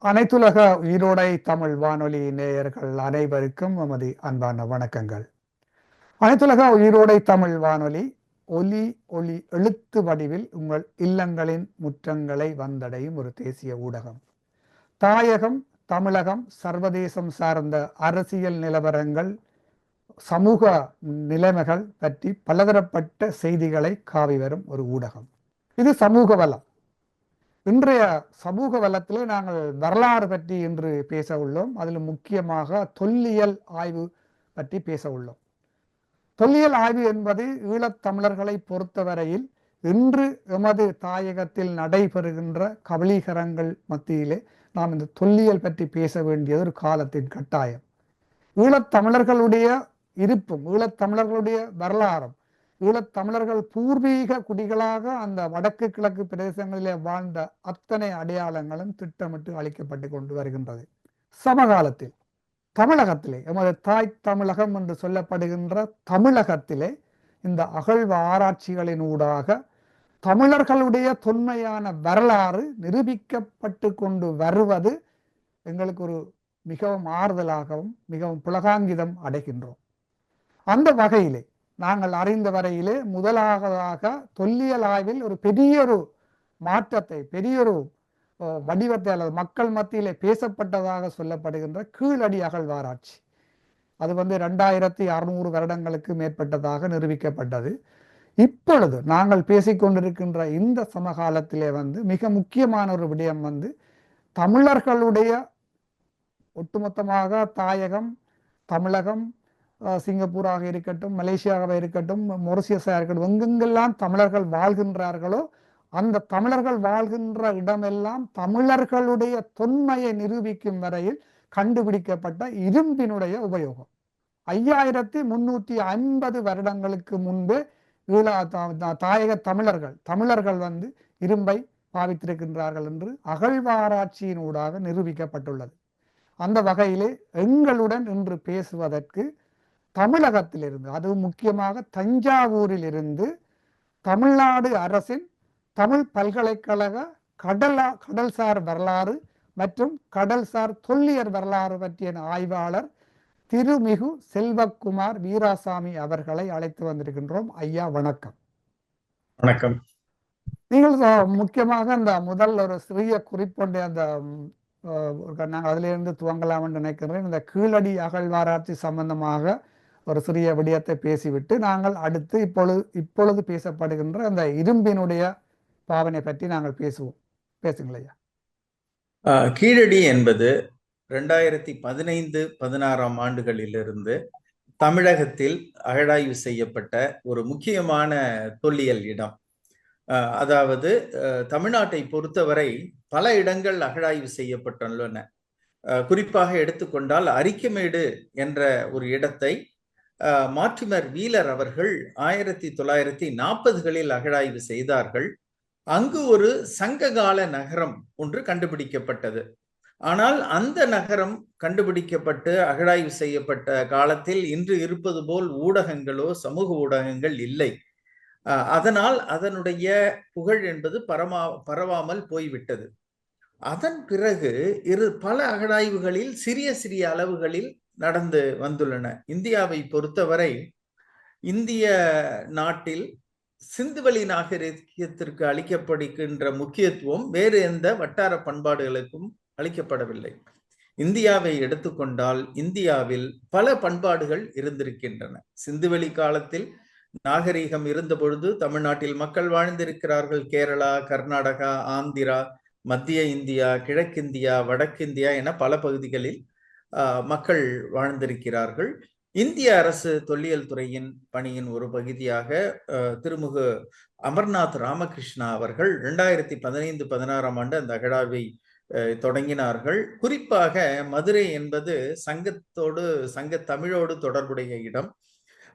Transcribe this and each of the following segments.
அனைத்துலக உயிரோடை தமிழ் வானொலி நேயர்கள் அனைவருக்கும் நமது அன்பான வணக்கங்கள். அனைத்துலக உயிரோடை தமிழ் வானொலி ஒலி ஒளி எழுத்து வடிவில் உங்கள் இல்லங்களின் முற்றங்களை வந்தடையும் ஒரு தேசிய ஊடகம். தாயகம், தமிழகம், சர்வதேசம் சார்ந்த அரசியல் நிலவரங்கள், சமூக நிலைமைகள் பற்றி பலதரப்பட்ட செய்திகளை காவி வரும் ஒரு ஊடகம். இது சமூக வளம். இன்றைய சமூக வளத்திலே நாங்கள் வரலாறு பற்றி இன்று பேச உள்ளோம். அதில் முக்கியமாக தொல்லியல் ஆய்வு பற்றி பேச உள்ளோம். தொல்லியல் ஆய்வு என்பது ஈழத்தமிழர்களை பொறுத்தவரையில் இன்று எமது தாயகத்தில் நடைபெறுகின்ற கபலீகரங்கள் மத்தியிலே நாம் இந்த தொல்லியல் பற்றி பேச வேண்டியது ஒரு காலத்தின் கட்டாயம். ஈழத்தமிழர்களுடைய இருப்பும், ஈழத்தமிழர்களுடைய வரலாறும், ஈழத்தமிழர்கள் பூர்வீக குடிகளாக அந்த வடக்கு கிழக்கு பிரதேசங்களிலே வாழ்ந்த அத்தனை அடையாளங்களும் திட்டமிட்டு அளிக்கப்பட்டு கொண்டு வருகின்றது. சமகாலத்தில் தமிழகத்திலே, எமது தாய் தமிழகம் என்று சொல்லப்படுகின்ற தமிழகத்திலே இந்த அகழ்வு ஆராய்ச்சிகளின் ஊடாக தமிழர்களுடைய தொன்மையான வரலாறு நிரூபிக்கப்பட்டு கொண்டு வருவது எங்களுக்கு ஒரு மிகவும் ஆறுதலாகவும் மிகவும் புலகாங்கிதம் அடைகின்றோம். அந்த வகையிலே நாங்கள் அறிந்த வரையிலே முதலாவதாக தொல்லியல் ஆய்வில் ஒரு பெரியொரு மாற்றத்தை, பெரியொரு வடிவத்தை அல்லது மக்கள் மத்தியிலே பேசப்பட்டதாக சொல்லப்படுகின்ற கீழடி அகழ்வாராய்ச்சி. அது 2600 வருடங்களுக்கு மேற்பட்டதாக நிரூபிக்கப்பட்டது. இப்பொழுது நாங்கள் பேசிக்கொண்டிருக்கின்ற இந்த சமகாலத்திலே மிக முக்கியமான ஒரு விடயம் தமிழர்களுடைய ஒட்டுமொத்தமாக தாயகம், தமிழகம், சிங்கப்பூராக இருக்கட்டும், மலேசியாவாக இருக்கட்டும், மொரிஷியஸாக இருக்கட்டும், எங்கெங்கெல்லாம் தமிழர்கள் வாழ்கின்றார்களோ அந்த தமிழர்கள் வாழ்கின்ற இடமெல்லாம் தமிழர்களுடைய தொன்மையை நிரூபிக்கும் வரையில் கண்டுபிடிக்கப்பட்ட இரும்பினுடைய உபயோகம் 5350 வருடங்களுக்கு முன்பே தாயக தமிழர்கள் இரும்பை பாவித்திருக்கின்றார்கள் என்று அகழ்வாராய்ச்சியின் ஊடாக நிரூபிக்கப்பட்டுள்ளது. அந்த வகையிலே எங்களுடன் இன்று பேசுவதற்கு தமிழகத்திலிருந்து, அதுவும் முக்கியமாக தஞ்சாவூரில் இருந்து தமிழ்நாடு அரசின் தமிழ் பல்கலைக்கழக கடல்சார் வரலாறு மற்றும் கடல்சார் தொல்லியல் வரலாறு பற்றிய ஆய்வாளர் திருமிகு செல்வகுமார் வீராசாமி அவர்களை அழைத்து வந்திருக்கின்றோம். ஐயா வணக்கம். வணக்கம். நீங்கள் முக்கியமாக அந்த முதல் ஒரு சிறிய குறிப்பொன்றை நாங்கள் அதிலிருந்து துவங்கலாம் என்று நினைக்கிறேன். இந்த கீழடி அகழ்வாராய்ச்சி சம்பந்தமாக ஒரு சிறிய விடயத்தை பேசிவிட்டு நாங்கள் அடுத்து இப்பொழுது பேசப்படுகின்ற அந்த இரும்பினுடைய பாவனை பற்றி நாங்கள் பேசுங்களையா. கீழடி என்பது 2015-16 ஆண்டுகளிலிருந்து தமிழகத்தில் அகழாய்வு செய்யப்பட்ட ஒரு முக்கியமான தொல்லியல் இடம். அதாவது தமிழ்நாட்டை பொறுத்தவரை பல இடங்கள் அகழாய்வு செய்யப்பட்டுள்ளன. குறிப்பாக எடுத்துக்கொண்டால் அரிக்கமேடு என்ற ஒரு இடத்தை மார்ட்டிமர் வீலர் அவர்கள் 1940களில் அகழாய்வு செய்தார்கள். அங்கு ஒரு சங்ககால நகரம் ஒன்று கண்டுபிடிக்கப்பட்டது. ஆனால் அந்த நகரம் கண்டுபிடிக்கப்பட்டு அகழாய்வு செய்யப்பட்ட காலத்தில் இன்று இருப்பது போல் ஊடகங்களோ சமூக ஊடகங்கள் இல்லை. அதனால் அதனுடைய புகழ் என்பது பரவாமல் போய்விட்டது. அதன் பிறகு பல அகழாய்வுகளில் சிறிய சிறிய அளவுகளில் நடந்து வந்துள்ளன. இந்தியாவை பொறுத்தவரை இந்திய நாட்டில் சிந்துவெளி நாகரிகத்திற்கு அளிக்கப்படுகின்ற முக்கியத்துவம் வேறு எந்த வட்டார பண்பாடுகளுக்கும் அளிக்கப்படவில்லை. இந்தியாவை எடுத்துக்கொண்டால் இந்தியாவில் பல பண்பாடுகள் இருந்திருக்கின்றன. சிந்துவெளி காலத்தில் நாகரிகம் இருந்த பொழுது தமிழ்நாட்டில் மக்கள் வாழ்ந்திருக்கிறார்கள். கேரளா, கர்நாடகா, ஆந்திரா, மத்திய இந்தியா, கிழக்கிந்தியா, வடக்கிந்தியா என பல பகுதிகளில் மக்கள் வாழ்ந்திருக்கிறார்கள். இந்திய அரசு தொல்லியல் துறையின் பணியின் ஒரு பகுதியாக திருமுகு அமர்நாத் ராமகிருஷ்ணா அவர்கள் 2015-16 ஆண்டு அந்த அகழாய்வை தொடங்கினார்கள். குறிப்பாக மதுரை என்பது சங்க தமிழோடு தொடர்புடைய இடம்.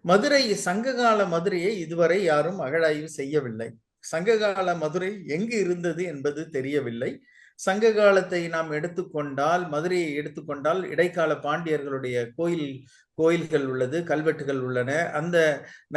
மதுரை சங்ககால மதுரையை இதுவரை யாரும் அகழாய்வு செய்யவில்லை. சங்ககால மதுரை எங்கு இருந்தது என்பது தெரியவில்லை. சங்க காலத்தை நாம் எடுத்துக்கொண்டால், மதுரையை எடுத்துக்கொண்டால் இடைக்கால பாண்டியர்களுடைய கோயில்கள் உள்ளது, கல்வெட்டுகள் உள்ளன. அந்த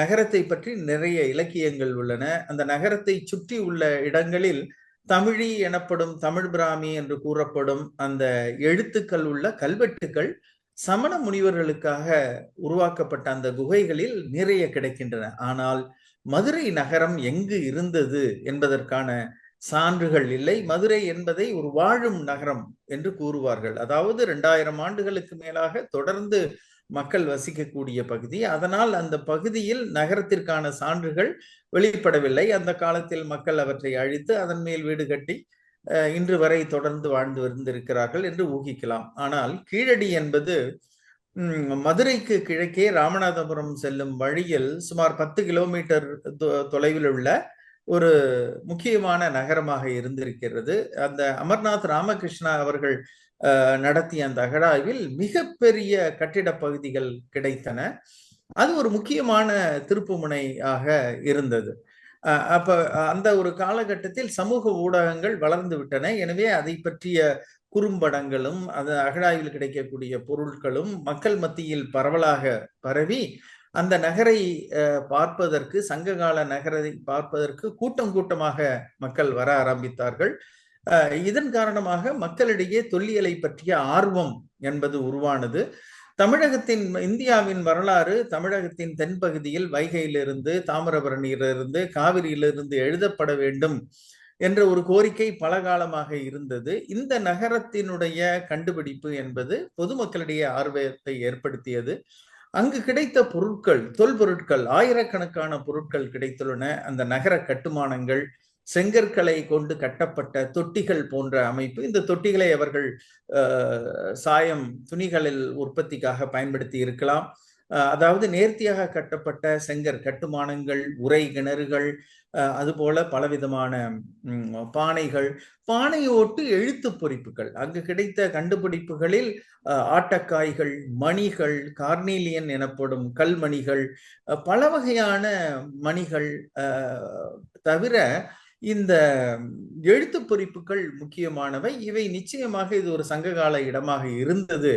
நகரத்தை பற்றி நிறைய இலக்கியங்கள் உள்ளன. அந்த நகரத்தை சுற்றி உள்ள இடங்களில் தமிழி எனப்படும் தமிழ் பிராமி என்று கூறப்படும் அந்த எழுத்துக்கள் உள்ள கல்வெட்டுகள் சமண முனிவர்களுக்காக உருவாக்கப்பட்ட அந்த குகைகளில் நிறைய கிடைக்கின்றன. ஆனால் மதுரை நகரம் எங்கு இருந்தது என்பதற்கான சான்றுகள் இல்லை. மதுரை என்பதை ஒரு வாழும் நகரம் என்று கூறுவார்கள். அதாவது 2000 ஆண்டுகளுக்கு மேலாக தொடர்ந்து மக்கள் வசிக்கக்கூடிய பகுதி. அதனால் அந்த பகுதியில் நகரத்திற்கான சான்றுகள் வெளிப்படவில்லை. அந்த காலத்தில் மக்கள் அவற்றை அழித்து அதன் மேல் வீடு கட்டி இன்று வரை தொடர்ந்து வாழ்ந்து வந்திருக்கிறார்கள் என்று ஊகிக்கலாம். ஆனால் கீழடி என்பது மதுரைக்கு கிழக்கே ராமநாதபுரம் செல்லும் வழியில் சுமார் 10 கிலோமீட்டர் தொலைவில் உள்ள ஒரு முக்கியமான நகரமாக இருந்திருக்கிறது. அந்த அமர்நாத் ராமகிருஷ்ணா அவர்கள் நடத்திய அந்த அகழாய்வில் மிகப்பெரிய கட்டிட பகுதிகள் கிடைத்தன. அது ஒரு முக்கியமான திருப்புமுனையாக இருந்தது. அப்ப அந்த ஒரு காலகட்டத்தில் சமூக ஊடகங்கள் வளர்ந்து விட்டன. எனவே அதை பற்றிய குறும்படங்களும் அது அகழாய்வில் கிடைக்கக்கூடிய பொருட்களும் மக்கள் மத்தியில் பரவலாக பரவி அந்த நகரை பார்ப்பதற்கு, சங்ககால நகரை பார்ப்பதற்கு கூட்டம் கூட்டமாக மக்கள் வர ஆரம்பித்தார்கள். இதன் காரணமாக மக்களிடையே தொல்லியலை பற்றிய ஆர்வம் என்பது உருவானது. இந்தியாவின் வரலாறு தமிழகத்தின் தென்பகுதியில் வைகையிலிருந்து, தாமிரபரணியிலிருந்து, காவிரியிலிருந்து எழுதப்பட வேண்டும் என்ற ஒரு கோரிக்கை பல காலமாக இருந்தது. இந்த நகரத்தினுடைய கண்டுபிடிப்பு என்பது பொதுமக்களிடையே ஆர்வத்தை ஏற்படுத்தியது. அங்கு கிடைத்த பொருட்கள், தொல்பொருட்கள், ஆயிரக்கணக்கான பொருட்கள் கிடைத்துள்ளன. அந்த நகர கட்டுமானங்கள், செங்கற்களை கொண்டு கட்டப்பட்ட தொட்டிகள் போன்ற அமைப்பு. இந்த தொட்டிகளை அவர்கள் சாயம் துணிகளில் உற்பத்திக்காக பயன்படுத்தி இருக்கலாம். அதாவது நேர்த்தியாக கட்டப்பட்ட செங்கற் கட்டுமானங்கள், உரை கிணறுகள், அதுபோல பலவிதமான பானைகள், பானையோட்டு எழுத்து பொறிப்புகள். அங்கு கிடைத்த கண்டுபிடிப்புகளில் ஆட்டக்காய்கள், மணிகள், கார்னீலியன் எனப்படும் கல்மணிகள், பல வகையான மணிகள் தவிர இந்த எழுத்து பொறிப்புகள் முக்கியமானவை. இவை நிச்சயமாக இது ஒரு சங்ககால இடமாக இருந்தது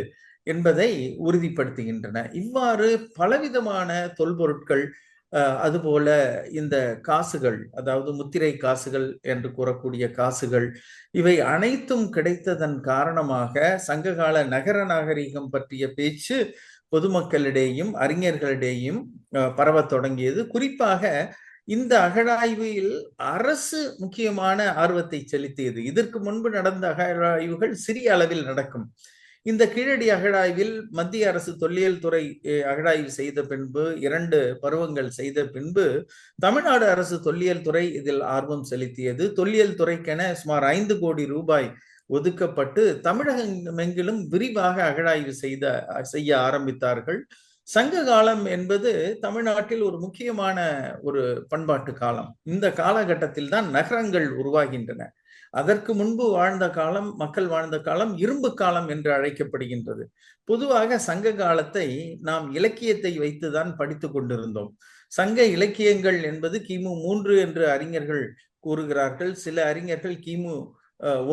என்பதை உறுதிப்படுத்துகின்றன. இவ்வாறு பலவிதமான தொல்பொருட்கள், அதுபோல இந்த காசுகள், அதாவது முத்திரை காசுகள் என்று கூறக்கூடிய காசுகள், இவை அனைத்தும் கிடைத்ததன் காரணமாக சங்ககால நகர நாகரிகம் பற்றிய பேச்சு பொதுமக்களிடையும் அறிஞர்களிடையும் பரவத் தொடங்கியது. குறிப்பாக இந்த அகழாய்வில் அரசு முக்கியமான ஆர்வத்தை செலுத்தியது. இதற்கு முன்பு நடந்த அகழாய்வுகள் சிறிய அளவில் நடக்கும். இந்த கீழடி அகழாய்வில் மத்திய அரசு தொல்லியல் துறை அகழாய்வு செய்த பின்பு, 2 பருவங்கள் செய்த பின்பு, தமிழ்நாடு அரசு தொல்லியல் துறை இதில் ஆர்வம் செலுத்தியது. தொல்லியல் துறைக்கென சுமார் 5 கோடி ரூபாய் ஒதுக்கப்பட்டு தமிழகமெங்கிலும் விரிவாக அகழாய்வு செய்ய ஆரம்பித்தார்கள். சங்க காலம் என்பது தமிழ்நாட்டில் ஒரு முக்கியமான ஒரு பண்பாட்டு காலம். இந்த காலகட்டத்தில் தான் நகரங்கள் உருவாகின்றன. அதற்கு முன்பு வாழ்ந்த காலம், மக்கள் வாழ்ந்த காலம் இரும்பு காலம் என்று அழைக்கப்படுகின்றது. பொதுவாக சங்க காலத்தை நாம் இலக்கியத்தை வைத்துதான் படித்து கொண்டிருந்தோம். சங்க இலக்கியங்கள் என்பது கிமு 3 என்று அறிஞர்கள் கூறுகிறார்கள். சில அறிஞர்கள் கிமு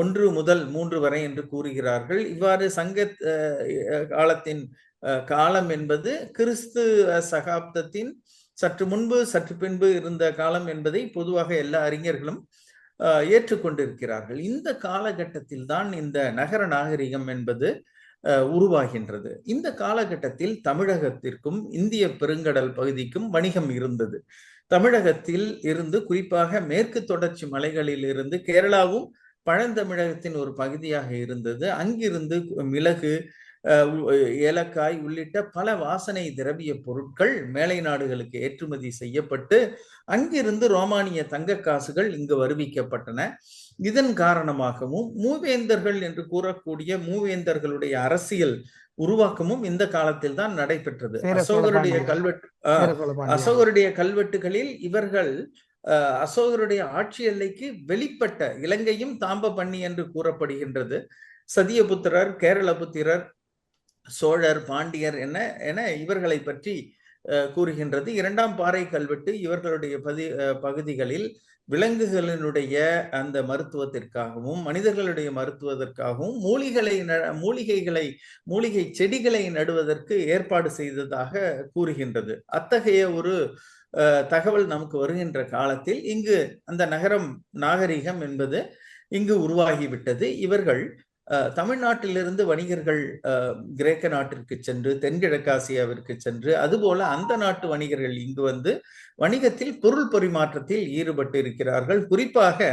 1 முதல் 3 வரை என்று கூறுகிறார்கள். இவ்வாறு சங்க காலத்தின் காலம் என்பது கிறிஸ்து சகாப்தத்தின் சற்று முன்பு சற்று பின்பு இருந்த காலம் என்பதை பொதுவாக எல்லா அறிஞர்களும் ஏற்றுக்கொண்டிருக்கிறார்கள். இந்த காலகட்டத்தில் தான் இந்த நகர நாகரிகம் என்பது உருவாகின்றது. இந்த காலகட்டத்தில் தமிழகத்திற்கும் இந்திய பெருங்கடல் பகுதிக்கும் வணிகம் இருந்தது. தமிழகத்தில் இருந்து, குறிப்பாக மேற்கு தொடர்ச்சி மலைகளில் இருந்து, கேரளாவும் பழந்தமிழகத்தின் ஒரு பகுதியாக இருந்தது. அங்கிருந்து மிளகு, ஏலக்காய் உள்ளிட்ட பல வாசனை திரவிய பொருட்கள் மேலை நாடுகளுக்கு ஏற்றுமதி செய்யப்பட்டு அங்கிருந்து ரோமானிய தங்க காசுகள் இங்கு வருவிக்கப்பட்டன. இதன் காரணமாகவும் மூவேந்தர்கள் என்று கூறக்கூடிய மூவேந்தர்களுடைய அரசியல் உருவாக்கமும் இந்த காலத்தில் தான் நடைபெற்றது. அசோகருடைய கல்வெட்டுகளில் இவர்கள் அசோகருடைய ஆட்சி எல்லைக்கு வெளிப்பட்ட இலங்கையும் தாம்ப பண்ணி என்று கூறப்படுகின்றது. சதியபுத்திரர், கேரளபுத்திரர், சோழர், பாண்டியர் என இவர்களை பற்றி கூறுகின்றது. இரண்டாம் பாறை கல்வெட்டு இவர்களுடைய பகுதிகளில் விலங்குகளினுடைய அந்த மருத்துவத்திற்காகவும் மனிதர்களுடைய மருத்துவத்திற்காகவும் மூலிகை செடிகளை நடுவதற்கு ஏற்பாடு செய்ததாக கூறுகின்றது. அத்தகைய ஒரு தகவல் நமக்கு வருகின்ற காலத்தில் இங்கு அந்த நாகரிகம் என்பது இங்கு உருவாகிவிட்டது. இவர்கள் தமிழ்நாட்டிலிருந்து வணிகர்கள் கிரேக்க நாட்டிற்கு சென்று தென்கிழக்காசியாவிற்கு சென்று அதுபோல அந்த நாட்டு வணிகர்கள் இங்கு வந்து வணிகத்தில் பொருள் பரிமாற்றத்தில் ஈடுபட்டு இருக்கிறார்கள். குறிப்பாக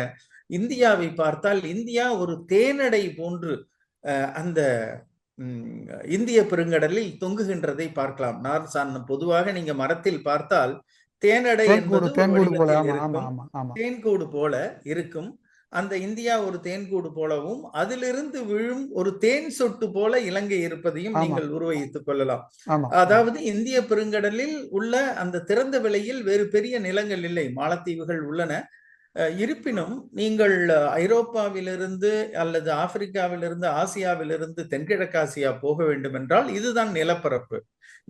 இந்தியாவை பார்த்தால் இந்தியா ஒரு தேனடை போன்று அந்த இந்திய பெருங்கடலில் தொங்குகின்றதை பார்க்கலாம். பொதுவாக நீங்க மரத்தில் பார்த்தால் தேனடை என்பது தேன்கூடு போல இருக்கும். அந்த இந்தியா ஒரு தேன்கூடு போலவும் அதிலிருந்து விழும் ஒரு தேன் சொட்டு போல இலங்கை இருப்பதையும் நீங்கள் உருவகித்துக் கொள்ளலாம். அதாவது இந்திய பெருங்கடலில் உள்ள அந்த திறந்த வெளியில் வேறு பெரிய நிலங்கள் இல்லை, மாலத்தீவுகள் உள்ளன. இருப்பினும் நீங்கள் ஐரோப்பாவிலிருந்து அல்லது ஆப்பிரிக்காவிலிருந்து ஆசியாவிலிருந்து தென்கிழக்காசியா போக வேண்டும் என்றால் இதுதான் நிலப்பரப்பு.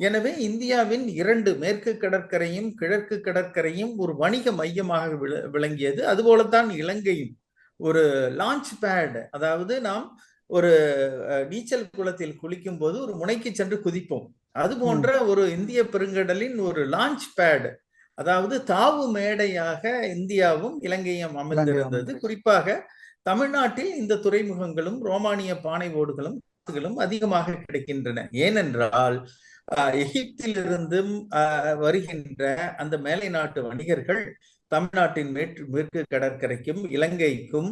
எனவே இந்தியாவின் 2 மேற்கு கடற்கரையும் கிழக்கு கடற்கரையும் ஒரு வணிக மையமாக விளங்கியது. அதுபோலத்தான் இலங்கையும் ஒரு லான்ச் பேட், அதாவது நாம் ஒரு நீச்சல் குளத்தில் குளிக்கும் போது ஒரு முனைக்கு சென்று குதிப்போம், அது போன்ற ஒரு இந்திய பெருங்கடலின் ஒரு லான்ச் பேட், அதாவது தாவு மேடையாக இந்தியாவும் இலங்கையும் அமைந்திருந்தது. குறிப்பாக தமிழ்நாட்டில் இந்த துறைமுகங்களும் ரோமானிய பானை ஓடுகளும் அதிகமாக கிடைக்கின்றன. ஏனென்றால் எகிப்திலிருந்தும் வருகின்ற அந்த மேலை நாட்டு வணிகர்கள் தமிழ்நாட்டின் மேற்கு கடற்கரைக்கும் இலங்கைக்கும்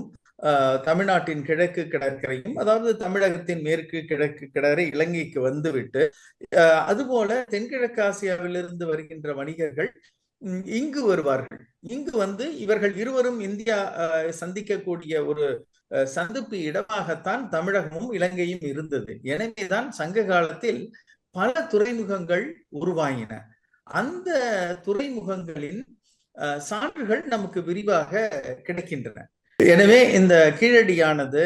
தமிழ்நாட்டின் கிழக்கு கடற்கரையும், அதாவது தமிழகத்தின் மேற்கு கிழக்கு கடற்கரை இலங்கைக்கு வந்துவிட்டு அதுபோல தென்கிழக்காசியாவிலிருந்து வருகின்ற வணிகர்கள் இங்கு வருவார்கள். இங்கு வந்து இவர்கள் இருவரும் இந்தியா சந்திக்கக்கூடிய ஒரு சந்திப்பு இடமாகத்தான் தமிழகமும் இலங்கையும் இருந்தது. எனவேதான் சங்க காலத்தில் பல துறைமுகங்கள் உருவாகின. அந்த துறைமுகங்களின் சான்றுகள் நமக்கு விரிவாக கிடைக்கின்றன. எனவே இந்த கீழடியானது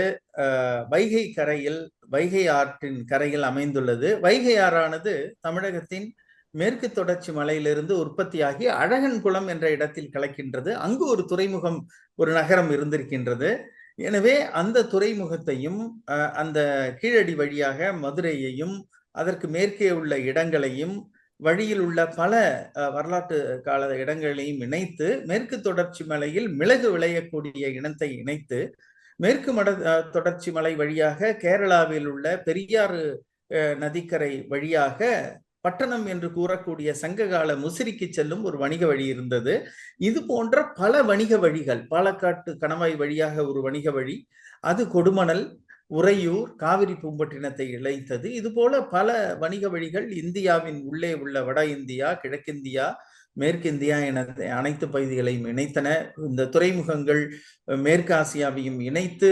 வைகை கரையில், வைகை ஆற்றின் கரையில் அமைந்துள்ளது. வைகை ஆறானது தமிழகத்தின் மேற்கு தொடர்ச்சி மலையிலிருந்து உற்பத்தியாகி அழகன்குளம் என்ற இடத்தில் கலக்கின்றது. அங்கு ஒரு துறைமுகம், ஒரு நகரம் இருந்திருக்கின்றது. எனவே அந்த துறைமுகத்தையும் அந்த கீழடி வழியாக மதுரையையும் அதற்கு மேற்கே உள்ள இடங்களையும் வழியில் உள்ள பல வரலாற்று கால இடங்களையும் இணைத்து, மேற்கு தொடர்ச்சி மலையில் மிளகு விளையக்கூடிய இனத்தை இணைத்து, மேற்கு தொடர்ச்சி மலை வழியாக கேரளாவில் உள்ள பெரியாறு நதிக்கரை வழியாக பட்டணம் என்று கூறக்கூடிய சங்ககால முசிறிக்கு செல்லும் ஒரு வணிக வழி இருந்தது. இது போன்ற பல வணிக வழிகள், பாலக்காட்டு கணவாய் வழியாக ஒரு வணிக வழி, அது கொடுமணல், உறையூர், காவிரி பூம்பட்டினத்தை இழைத்தது. இது போல பல வணிக வழிகள் இந்தியாவின் உள்ளே உள்ள வட இந்தியா, கிழக்கிந்தியா, மேற்கிந்தியா என அனைத்து பகுதிகளையும் இணைத்தன. இந்த துறைமுகங்கள் மேற்கு ஆசியாவையும் இணைத்து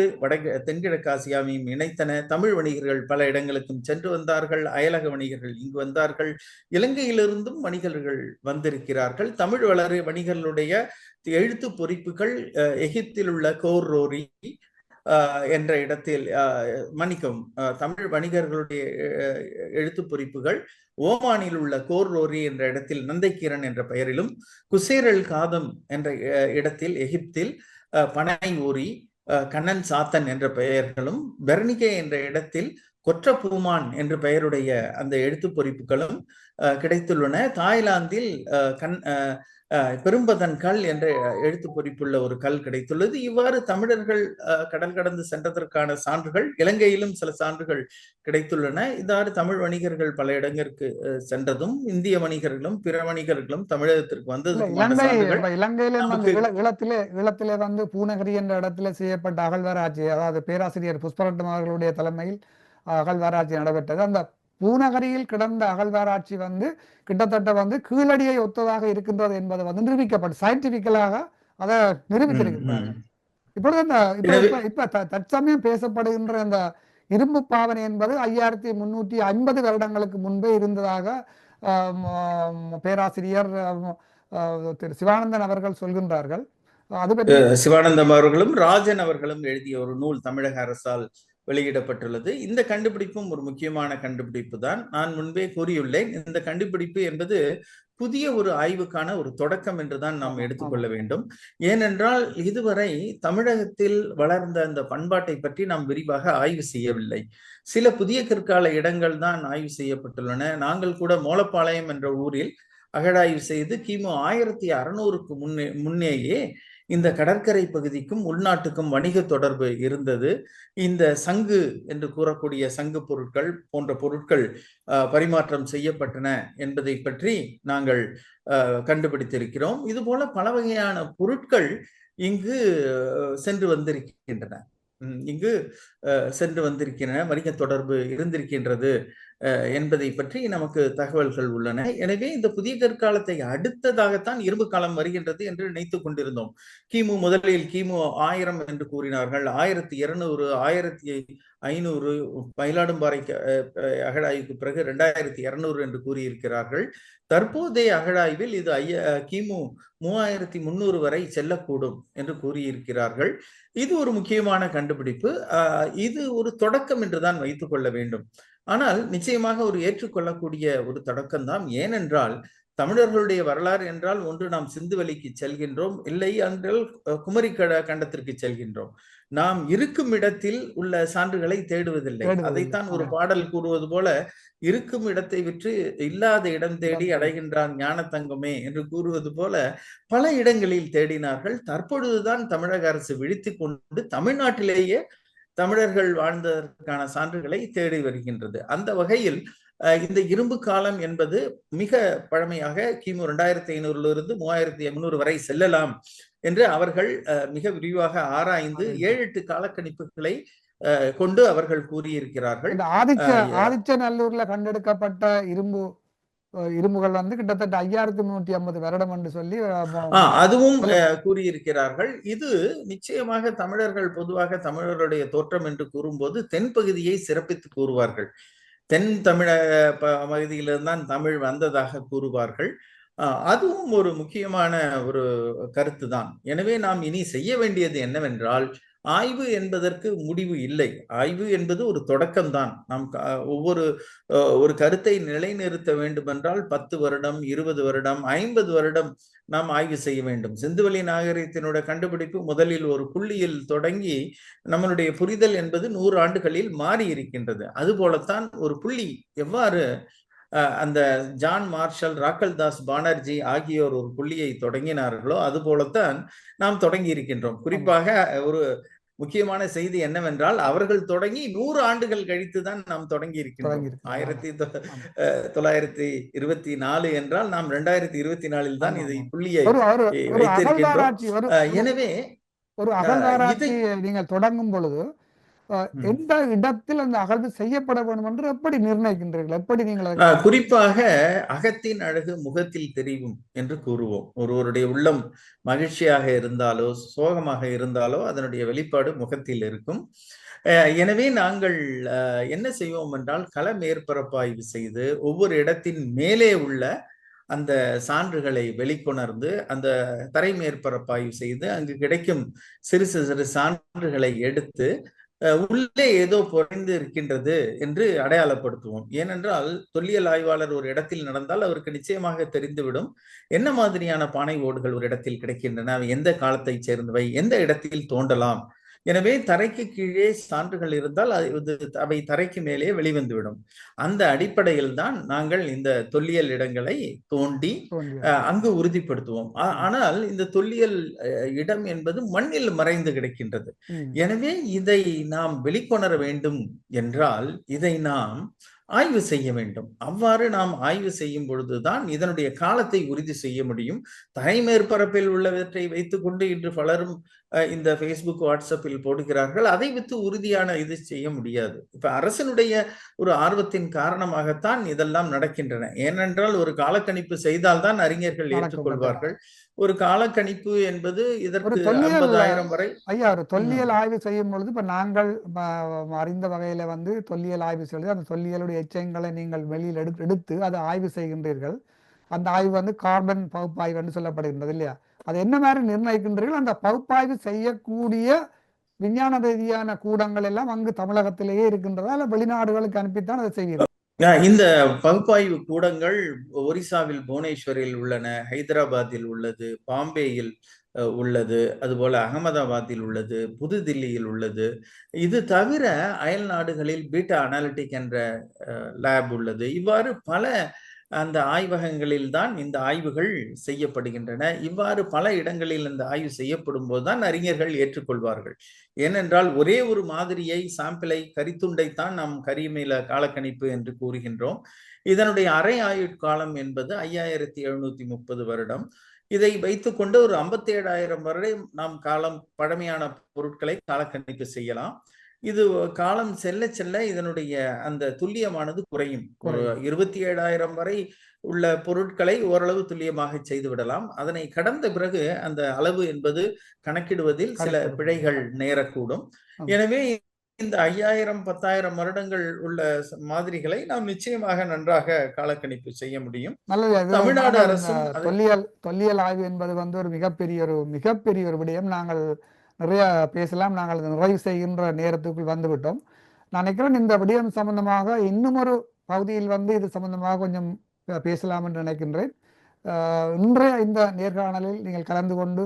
தென்கிழக்கு ஆசியாவையும் இணைத்தன. தமிழ் வணிகர்கள் பல இடங்களுக்கும் சென்று வந்தார்கள். அயலக வணிகர்கள் இங்கு வந்தார்கள். இலங்கையிலிருந்தும் வணிகர்கள் வந்திருக்கிறார்கள். தமிழ் வணிகர்களுடைய எழுத்து பொறிப்புகள் எகிப்தில் உள்ள கோர்ரோரி என்ற இடத்தில், மன்னிக்கவும், தமிழ் வணிகர்களுடைய எழுத்து பொறிப்புகள் ஓமானில் உள்ள கோர்ரோரி என்ற இடத்தில் நந்தைக்கீரன் என்ற பெயரிலும், குசேரல் காதம் என்ற இடத்தில் எகிப்தில் பனை ஊரி, கண்ணன் சாத்தன் என்ற பெயர்களும், பெர்னிகே என்ற இடத்தில் கொற்றபூமான் என்ற பெயருடைய அந்த எழுத்து பொறிப்புகளும் கிடைத்துள்ளன. தாய்லாந்தில் பெரும்பதன் கல் என்ற எழுத்து பொறிப்புள்ள ஒரு கல் கிடைத்துள்ளது. இவ்வாறு தமிழர்கள் கடல் கடந்து சென்றதற்கான சான்றுகள், இலங்கையிலும் சில சான்றுகள் கிடைத்துள்ளன. இவ்வாறு தமிழ் வணிகர்கள் பல இடங்களுக்கு சென்றதும், இந்திய வணிகர்களும் பிற வணிகர்களும் தமிழகத்திற்கு வந்ததும் ஈழத்திலே வந்து பூநகரி என்ற இடத்துல செய்யப்பட்ட அகழ்வாராய்ச்சி, அதாவது பேராசிரியர் புஷ்பரட்னம் அவர்களுடைய தலைமையில் அகழ்வாராய்ச்சி நடைபெற்றது. அந்த பூநகரியில் கிடந்த அகழ்வாராய்ச்சி வந்து கிட்டத்தட்ட வந்து கீழடியை ஒத்ததாக இருக்கின்றது என்பது வந்து நிரூபிக்கப்பட்டு சயின்டிபிக்கலாக அதை நிரூபித்திருக்கிறாங்க. இப்பொழுது இப்ப தற்சமயம் பேசப்படுகின்ற இந்த இரும்பு பாவனை என்பது 5350 வருடங்களுக்கு முன்பே இருந்ததாக பேராசிரியர் திரு சிவானந்தன் அவர்கள் சொல்கின்றார்கள். அது பற்றி சிவானந்தம் அவர்களும் ராஜன் அவர்களும் எழுதிய ஒரு நூல் தமிழக அரசால் வெளியிடப்பட்டுள்ளது. இந்த கண்டுபிடிப்பும் ஒரு முக்கியமான கண்டுபிடிப்பு தான். நான் முன்பே கூறியுள்ளேன், இந்த கண்டுபிடிப்பு என்பது புதிய ஒரு ஆய்வுக்கான ஒரு தொடக்கம் என்றுதான் நாம் எடுத்துக்கொள்ள வேண்டும். ஏனென்றால் இதுவரை தமிழகத்தில் வளர்ந்த அந்த பண்பாட்டை பற்றி நாம் விரிவாக ஆய்வு செய்யவில்லை. சில புதிய கற்கால இடங்கள் தான் ஆய்வு செய்யப்பட்டுள்ளன. நாங்கள் கூட மோலப்பாளையம் என்ற ஊரில் அகழாய்வு செய்து கிமு 1600க்கு முன்னேயே இந்த கடற்கரை பகுதிக்கும் உள்நாட்டுக்கும் வணிக தொடர்பு இருந்தது. இந்த சங்கு என்று கூறக்கூடிய சங்கு பொருட்கள் போன்ற பொருட்கள் பரிமாற்றம் செய்யப்பட்டன என்பதை பற்றி நாங்கள் கண்டுபிடித்திருக்கிறோம். இது போல பல வகையான பொருட்கள் இங்கு சென்று வந்திருக்கின்றன. வணிக தொடர்பு இருந்திருக்கின்றது என்பதை பற்றி நமக்கு தகவல்கள் உள்ளன. எனவே இந்த புதிய கற்காலத்தை அடுத்ததாகத்தான் இரும்பு காலம் வருகின்றது என்று நினைத்துக் கொண்டிருந்தோம். முதலில் கிமு 1000 என்று கூறினார்கள். 1200, 1500 மயிலாடும்பாறை அகழாய்வுக்கு பிறகு 2200 என்று கூறியிருக்கிறார்கள். தற்போதைய அகழாய்வில் இது கிமு 3300 வரை செல்லக்கூடும் என்று கூறியிருக்கிறார்கள். இது ஒரு முக்கியமான கண்டுபிடிப்பு. இது ஒரு தொடக்கம் என்றுதான் வைத்துக் கொள்ள வேண்டும். ஆனால் நிச்சயமாக ஒரு ஏற்றுக்கொள்ளக்கூடிய ஒரு தொடக்கம் தான். ஏனென்றால் தமிழர்களுடைய வரலாறு என்றால் ஒன்று நாம் சிந்துவெளிக்கு செல்கின்றோம், இல்லை என்றால் குமரி கண்டத்திற்கு செல்கின்றோம். நாம் இருக்கும் இடத்தில் உள்ள சான்றுகளை தேடுவதில்லை. அதைத்தான் ஒரு பாடல் கூறுவது போல, இருக்கும் இடத்தை விற்று இல்லாத இடம் தேடி அடைகின்றான் ஞான தங்கமே என்று கூறுவது போல பல இடங்களில் தேடினார்கள். தற்பொழுதுதான் தமிழக அரசு விழித்து கொண்டு தமிழ்நாட்டிலேயே தமிழர்கள் வாழ்ந்ததற்கான சான்றுகளை தேடி வருகின்றது. அந்த வகையில் இந்த இரும்பு காலம் என்பது மிக பழமையாக கிமு 2500 3800 வரை செல்லலாம் என்று அவர்கள் மிக விரிவாக ஆராய்ந்து 7-8 காலக்கணிப்புகளை கொண்டு அவர்கள் கூறியிருக்கிறார்கள். ஆதிச்சநல்லூர்ல கண்டெடுக்கப்பட்ட இரும்புகள் வந்து கிட்டத்தட்ட 5350 வருடம் என்று சொல்லி அதுவும் கூறியிருக்கிறார்கள். இது நிச்சயமாக தமிழர்கள் பொதுவாக தமிழர்களுடைய தோற்றம் என்று கூறும்போது தென்பகுதியை சிறப்பித்து கூறுவார்கள். தென் தமிழக பகுதியிலிருந்தான் தமிழ் வந்ததாக கூறுவார்கள். அதுவும் ஒரு முக்கியமான ஒரு கருத்து தான். எனவே நாம் இனி செய்ய வேண்டியது என்னவென்றால், ஆய்வு என்பதற்கு முடிவு இல்லை. ஆய்வு என்பது ஒரு தொடக்கம்தான். நாம் ஒரு கருத்தை நிலைநிறுத்த வேண்டும் என்றால் 10 வருடம், 20 வருடம், 50 வருடம் நாம் ஆய்வு செய்ய வேண்டும். சிந்துவெளி நாகரிகத்தினுடைய கண்டுபிடிப்பு முதலில் ஒரு புள்ளியில் தொடங்கி நம்மளுடைய புரிதல் என்பது 100 ஆண்டுகளில் மாறி இருக்கின்றது. அதுபோலத்தான் ஒரு புள்ளி எவ்வாறு அந்த ஜான் மார்ஷல், ராக்கல்தாஸ் பானர்ஜி ஆகியோர் ஒரு புள்ளியை தொடங்கினார்களோ அது போலத்தான் நாம் தொடங்கி இருக்கின்றோம். குறிப்பாக ஒரு முக்கியமான செய்தி என்னவென்றால், அவர்கள் தொடங்கி 100 ஆண்டுகள் கழித்துதான் நாம் தொடங்கி இருக்கின்றோம். 1924 என்றால் நாம் 2024 தான் இதை புள்ளியை வைத்திருக்கின்றோம். எனவே ஒரு அகழ்வாராய்ச்சி நீங்கள் தொடங்கும் பொழுது எந்த இடத்தில் அந்த அகழ்வு செய்யப்பட வேண்டும் என்று எப்படி நிர்ணயிக்கின்றீர்கள்? எப்படி நீங்கள் குறிப்பாக அகத்தின் அழகு முகத்தில் தெரியும் என்று கூறுவோம். ஒருவருடைய உள்ளம் மகிழ்ச்சியாக இருந்தாலோ சோகமாக இருந்தாலோ அதனுடைய வெளிப்பாடு முகத்தில் இருக்கும். எனவே நாங்கள் என்ன செய்வோம் என்றால், கள மேற்பரப்பாய்வு செய்து ஒவ்வொரு இடத்தின் மேலே உள்ள அந்த சான்றுகளை வெளிக்கொணர்ந்து அந்த தரை மேற்பரப்பாய்வு செய்து அங்கு கிடைக்கும் சிறு சிறு சான்றுகளை எடுத்து உள்ளே ஏதோ பொறைந்து இருக்கின்றது என்று அடையாளப்படுத்துவோம். ஏனென்றால் தொல்லியல் ஆய்வாளர் ஒரு இடத்தில் நடந்தால் அவருக்கு நிச்சயமாக தெரிந்துவிடும் என்ன மாதிரியான பானை ஓடுகள் ஒரு இடத்தில் கிடைக்கின்றன, எந்த காலத்தை சேர்ந்தவை, எந்த இடத்தில் தோண்டலாம். எனவே தரைக்கு கீழே சான்றுகள் இருந்தால் அவை தரைக்கு மேலே வெளிவந்துவிடும். அந்த அடிப்படையில் தான் நாங்கள் இந்த தொல்லியல் இடங்களை தோண்டி அங்கு உறுதிப்படுத்துவோம். ஆனால் இந்த தொல்லியல் இடம் என்பது மண்ணில் மறைந்து கிடக்கின்றது. எனவே இதை நாம் வெளிக்கொணர வேண்டும் என்றால் இதை நாம் ஆய்வு செய்ய வேண்டும். அவ்வாறு நாம் ஆய்வு செய்யும் பொழுதுதான் இதனுடைய காலத்தை உறுதி செய்ய முடியும். தரை மேற்பரப்பில் உள்ளவற்றை வைத்துக்கொண்டு இன்று பலரும் இந்த Facebook, வாட்ஸ்அப்பில் போடுகிறார்கள். அதை வைத்து உறுதியான இது செய்ய முடியாது. இப்ப அரசனுடைய ஒரு ஆர்வத்தின் காரணமாகத்தான் இதெல்லாம் நடக்கின்றன. ஏனென்றால் ஒரு காலக்கணிப்பு செய்தால்தான் அறிஞர்கள் ஏற்றுக்கொள்வார்கள். ஒரு காலக்கணிப்பு என்பது இதற்கு 50,000 வரை. ஐயா, ஒரு தொல்லியல் ஆய்வு செய்யும் பொழுது இப்ப நாங்கள் அறிந்த வகையில வந்து தொல்லியல் ஆய்வு செய்து அந்த தொல்லியலுடைய எச்சங்களை நீங்கள் வெளியில் எடுத்து அதை ஆய்வு செய்கின்றீர்கள். அந்த ஆய்வு வந்து கார்பன் பகுப்பாய்வு என்று சொல்லப்படுகின்றது இல்லையா? அது என்ன மாதிரி நிர்ணயிக்கின்றீர்கள்? அந்த பகுப்பாய்வு செய்யக்கூடிய விஞ்ஞான ரீதியான கூடங்கள் எல்லாம் அங்கு தமிழகத்திலேயே இருக்கின்றதா அல்ல வெளிநாடுகளுக்கு அனுப்பித்தான் அதை செய்வீர்கள்? இந்த பகுப்பாய்வு கூடங்கள் ஒரிசாவில் புவனேஸ்வரில் உள்ளன, ஹைதராபாத்தில் உள்ளது, பாம்பேயில் உள்ளது, அதுபோல அகமதாபாத்தில் உள்ளது, புதுதில்லியில் உள்ளது. இது தவிர அயல் நாடுகளில் பீட்டா அனாலிட்டிக் என்ற லேப் உள்ளது. இவ்வாறு பல அந்த ஆய்வகங்களில் தான் இந்த ஆய்வுகள் செய்யப்படுகின்றன. இவ்வாறு பல இடங்களில் இந்த ஆய்வு செய்யப்படும் போதுதான் அறிஞர்கள் ஏற்றுக்கொள்வார்கள். ஏனென்றால் ஒரே ஒரு மாதிரியை சாம்பிளை கரித்துண்டைத்தான் நாம் கரியமில காலக்கணிப்பு என்று கூறுகின்றோம். இதனுடைய அரை ஆயுட்காலம் என்பது 5730 வருடம். இதை வைத்துக்கொண்டு ஒரு 57,000 வரை நாம் பழமையான பொருட்களை காலக்கணிப்பு செய்யலாம். இது காலம் செல்ல செல்ல இதனுடைய அந்த துல்லியமானது குறையும். ஒரு 27,000 வரை உள்ள பொருட்களை ஓரளவு துல்லியமாக செய்து விடலாம். அதனை கடந்த பிறகு அந்த அளவு என்பது கணக்கிடுவதில் சில பிழைகள் நேரக்கூடும். எனவே இந்த 5000 10,000 வருடங்கள் உள்ள மாதிரிகளை நாம் நிச்சயமாக நன்றாக காலக்கணிப்பு செய்ய முடியும். தமிழ்நாடு அரசும் தொல்லியல் ஆய்வு என்பது வந்து ஒரு மிகப்பெரிய ஒரு விடயம். நாங்கள் நிறைய பேசலாம். நாங்கள் நிறைவு செய்கின்ற நேரத்துக்குள் வந்துவிட்டோம். நான் நினைக்கிறேன் இந்த விடயம் சம்பந்தமாக இன்னும் ஒரு பகுதியில் வந்து இது சம்பந்தமாக கொஞ்சம் பேசலாம் என்று நினைக்கின்றேன். இன்றைய இந்த நேர்காணலில் நீங்கள் கலந்து கொண்டு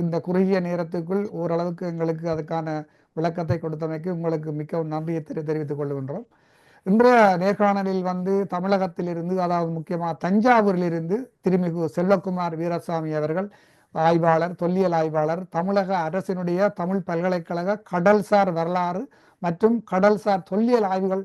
இந்த குறுகிய நேரத்துக்குள் ஓரளவுக்கு எங்களுக்கு அதுக்கான விளக்கத்தை கொடுத்தமைக்கு உங்களுக்கு மிக்க நன்றியை தெரிவித்துக் கொள்கின்றோம். இன்றைய நேர்காணலில் வந்து தமிழகத்திலிருந்து, அதாவது முக்கியமாக தஞ்சாவூரிலிருந்து திருமிகு செல்வகுமார் வீரசாமி அவர்கள் ஆய்வாளர், தொல்லியல் ஆய்வாளர், தமிழக அரசினுடைய தமிழ் பல்கலைக்கழக கடல்சார் வரலாறு மற்றும் கடல்சார் தொல்லியல் ஆய்வுகள்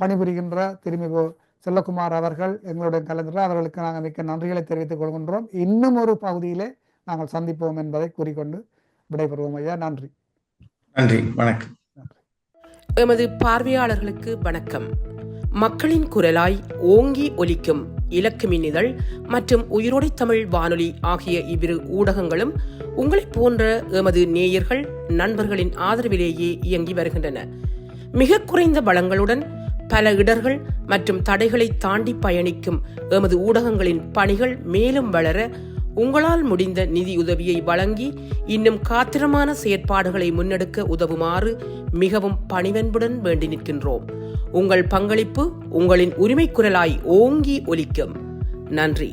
பணிபுரிகின்ற திருமிகு செல்வகுமார் அவர்கள் எங்களுடன் கலந்துள்ளார். அவர்களுக்கு நாங்கள் மிக்க நன்றிகளை தெரிவித்துக் கொள்கின்றோம். இன்னும் ஒரு பகுதியிலே நாங்கள் சந்திப்போம் என்பதை கூறிக்கொண்டு விடைபெறுவோம். ஐயா, நன்றி. நன்றி, வணக்கம். எமது பார்வையாளர்களுக்கு வணக்கம். மக்களின் குரலாய் ஓங்கி ஒலிக்கும் இலக்கு மின்னிதழ் மற்றும் உயிரோடை தமிழ் வானொலி ஆகிய இவ்விரு ஊடகங்களும் உங்களைப் போன்ற எமது நேயர்கள், நண்பர்களின் ஆதரவிலேயே இயங்கி வருகின்றன. மிக குறைந்த வளங்களுடன் பல இடர்கள் மற்றும் தடைகளை தாண்டி பயணிக்கும் எமது ஊடகங்களின் பணிகள் மேலும் வளர உங்களால் முடிந்த நிதியுதவியை வழங்கி இன்னும் காத்திரமான செயற்பாடுகளை முன்னெடுக்க உதவுமாறு மிகவும் பணிவன்புடன் வேண்டி நிற்கின்றோம். உங்கள் பங்களிப்பு உங்களின் உரிமை குரலாய் ஓங்கி ஒலிக்கும். நன்றி.